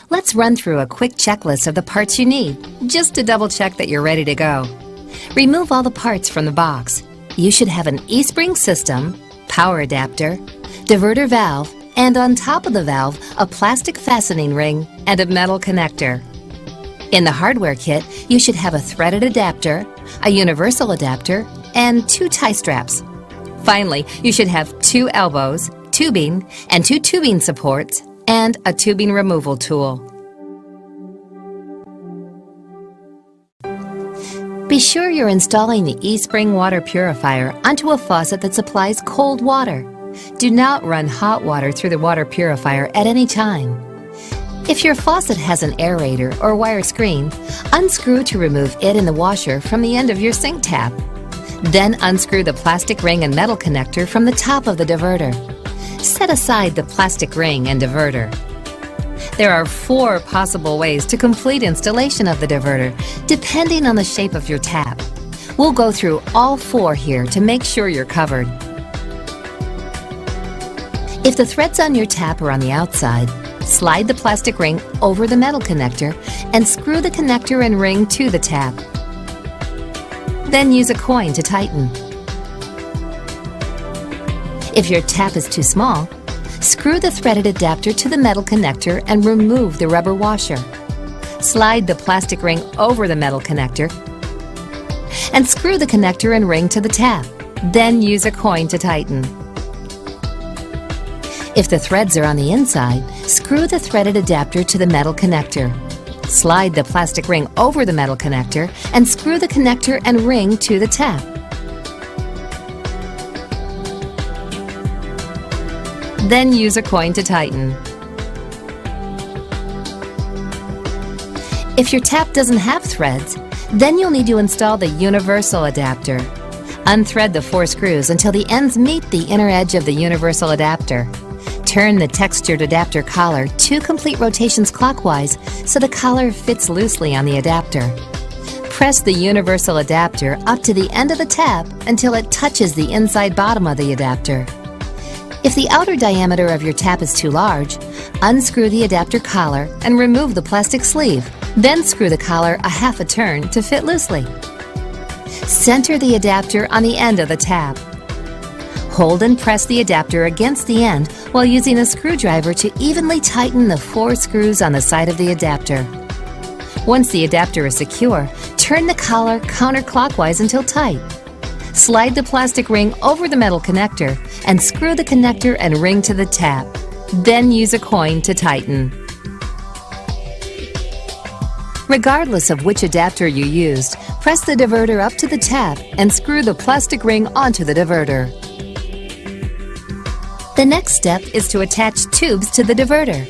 Let's run through a quick checklist of the parts you need, just to double check that you're ready to go. Remove all the parts from the box. You should have an eSpring system, power adapter, diverter valve, and on top of the valve, a plastic fastening ring and a metal connector. In the hardware kit, you should have a threaded adapter, a universal adapter, and 2 tie straps. Finally, you should have 2 elbows, tubing, and 2 tubing supports, and a tubing removal tool. Be sure you're installing the eSpring water purifier onto a faucet that supplies cold water. Do not run hot water through the water purifier at any time. If your faucet has an aerator or wire screen, unscrew to remove it and the washer from the end of your sink tap. Then unscrew the plastic ring and metal connector from the top of the diverter. Set aside the plastic ring and diverter. There are 4 possible ways to complete installation of the diverter, depending on the shape of your tap. We'll go through all 4 here to make sure you're covered. If the threads on your tap are on the outside, slide the plastic ring over the metal connector and screw the connector and ring to the tap. Then use a coin to tighten. If your tap is too small, screw the threaded adapter to the metal connector and remove the rubber washer. Slide the plastic ring over the metal connector and screw the connector and ring to the tap. Then use a coin to tighten. If the threads are on the inside, screw the threaded adapter to the metal connector. Slide the plastic ring over the metal connector and screw the connector and ring to the tap. Then use a coin to tighten. If your tap doesn't have threads, then you'll need to install the universal adapter. Unthread the 4 screws until the ends meet the inner edge of the universal adapter. Turn the textured adapter collar 2 complete rotations clockwise so the collar fits loosely on the adapter. Press the universal adapter up to the end of the tap until it touches the inside bottom of the adapter. If the outer diameter of your tap is too large, unscrew the adapter collar and remove the plastic sleeve. Then screw the collar a half a turn to fit loosely. Center the adapter on the end of the tap. Hold and press the adapter against the end while using a screwdriver to evenly tighten the 4 screws on the side of the adapter. Once the adapter is secure, turn the collar counterclockwise until tight. Slide the plastic ring over the metal connector and screw the connector and ring to the tap. Then use a coin to tighten. Regardless of which adapter you used, press the diverter up to the tap and screw the plastic ring onto the diverter. The next step is to attach tubes to the diverter.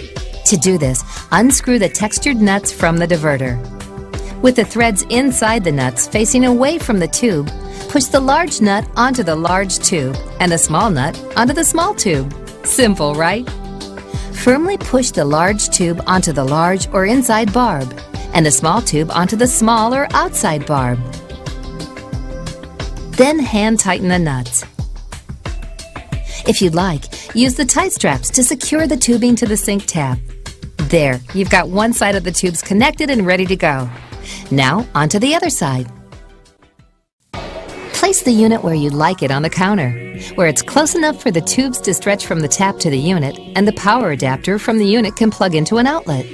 To do this, unscrew the textured nuts from the diverter. With the threads inside the nuts facing away from the tube, push the large nut onto the large tube and the small nut onto the small tube. Simple, right? Firmly push the large tube onto the large or inside barb and the small tube onto the small or outside barb. Then hand tighten the nuts. If you'd like, use the tie straps to secure the tubing to the sink tap. There, you've got one side of the tubes connected and ready to go. Now, onto the other side. Place the unit where you'd like it on the counter, where it's close enough for the tubes to stretch from the tap to the unit and the power adapter from the unit can plug into an outlet.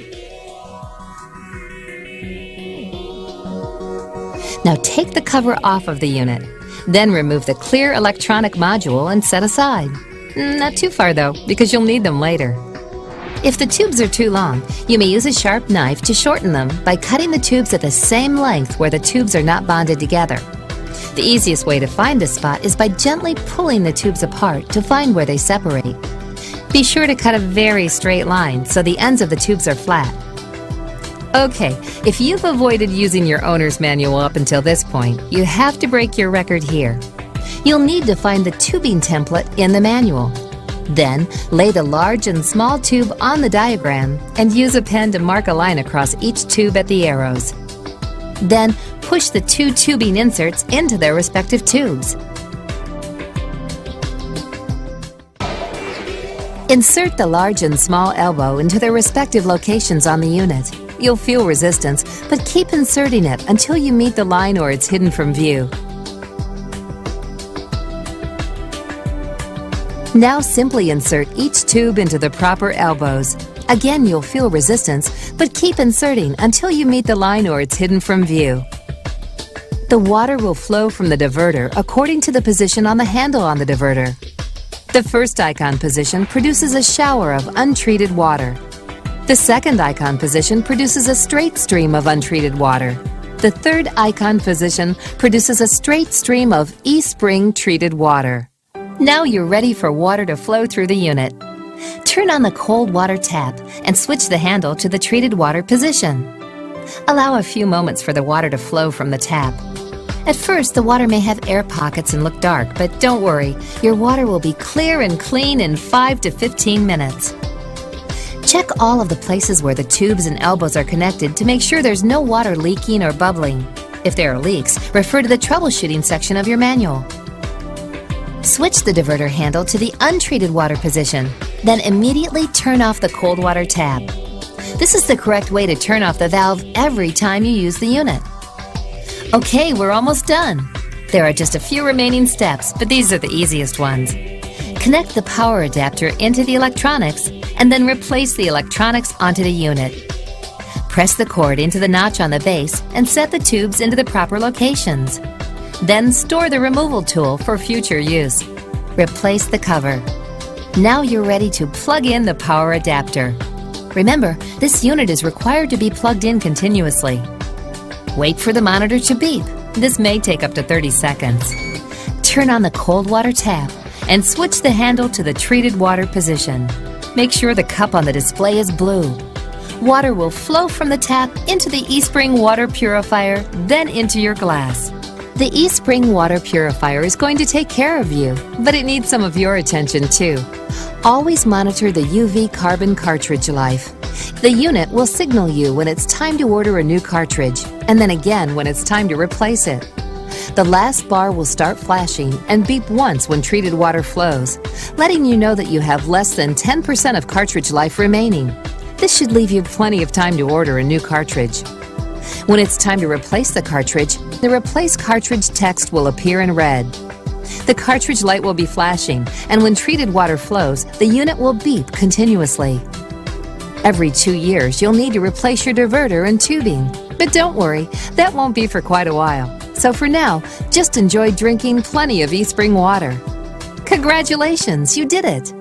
Now take the cover off of the unit. Then remove the clear electronic module and set aside. Not too far though, because you'll need them later. If the tubes are too long, you may use a sharp knife to shorten them by cutting the tubes at the same length where the tubes are not bonded together. The easiest way to find a spot is by gently pulling the tubes apart to find where they separate. Be sure to cut a very straight line so the ends of the tubes are flat. Okay, if you've avoided using your owner's manual up until this point, you have to break your record here. You'll need to find the tubing template in the manual. Then, lay the large and small tube on the diagram and use a pen to mark a line across each tube at the arrows. Then, push the 2 tubing inserts into their respective tubes. Insert the large and small elbow into their respective locations on the unit. You'll feel resistance, but keep inserting it until you meet the line or it's hidden from view. Now simply insert each tube into the proper elbows. Again, you'll feel resistance, but keep inserting until you meet the line or it's hidden from view. The water will flow from the diverter according to the position on the handle on the diverter. The first icon position produces a shower of untreated water. The second icon position produces a straight stream of untreated water. The third icon position produces a straight stream of eSpring treated water. Now you're ready for water to flow through the unit. Turn on the cold water tap and switch the handle to the treated water position. Allow a few moments for the water to flow from the tap. At first, the water may have air pockets and look dark, but don't worry, your water will be clear and clean in 5 to 15 minutes. Check all of the places where the tubes and elbows are connected to make sure there's no water leaking or bubbling. If there are leaks, refer to the troubleshooting section of your manual. Switch the diverter handle to the untreated water position, then immediately turn off the cold water tap. This is the correct way to turn off the valve every time you use the unit. Okay, we're almost done. There are just a few remaining steps, but these are the easiest ones. Connect the power adapter into the electronics and then replace the electronics onto the unit. Press the cord into the notch on the base and set the tubes into the proper locations. Then store the removal tool for future use. Replace the cover. Now you're ready to plug in the power adapter. Remember, this unit is required to be plugged in continuously. Wait for the monitor to beep. This may take up to 30 seconds. Turn on the cold water tap and switch the handle to the treated water position. Make sure the cup on the display is blue. Water will flow from the tap into the eSpring water purifier, then into your glass. The eSpring water purifier is going to take care of you, but it needs some of your attention too. Always monitor the UV carbon cartridge life. The unit will signal you when it's time to order a new cartridge, and then again when it's time to replace it. The last bar will start flashing and beep once when treated water flows, letting you know that you have less than 10% of cartridge life remaining. This should leave you plenty of time to order a new cartridge. When it's time to replace the cartridge, the Replace Cartridge text will appear in red. The cartridge light will be flashing, and when treated water flows, the unit will beep continuously. Every 2 years, you'll need to replace your diverter and tubing. But don't worry, that won't be for quite a while. So for now, just enjoy drinking plenty of eSpring water. Congratulations, you did it!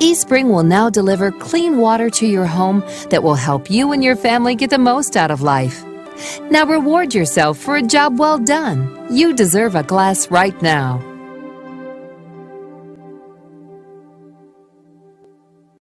eSpring will now deliver clean water to your home that will help you and your family get the most out of life. Now reward yourself for a job well done. You deserve a glass right now.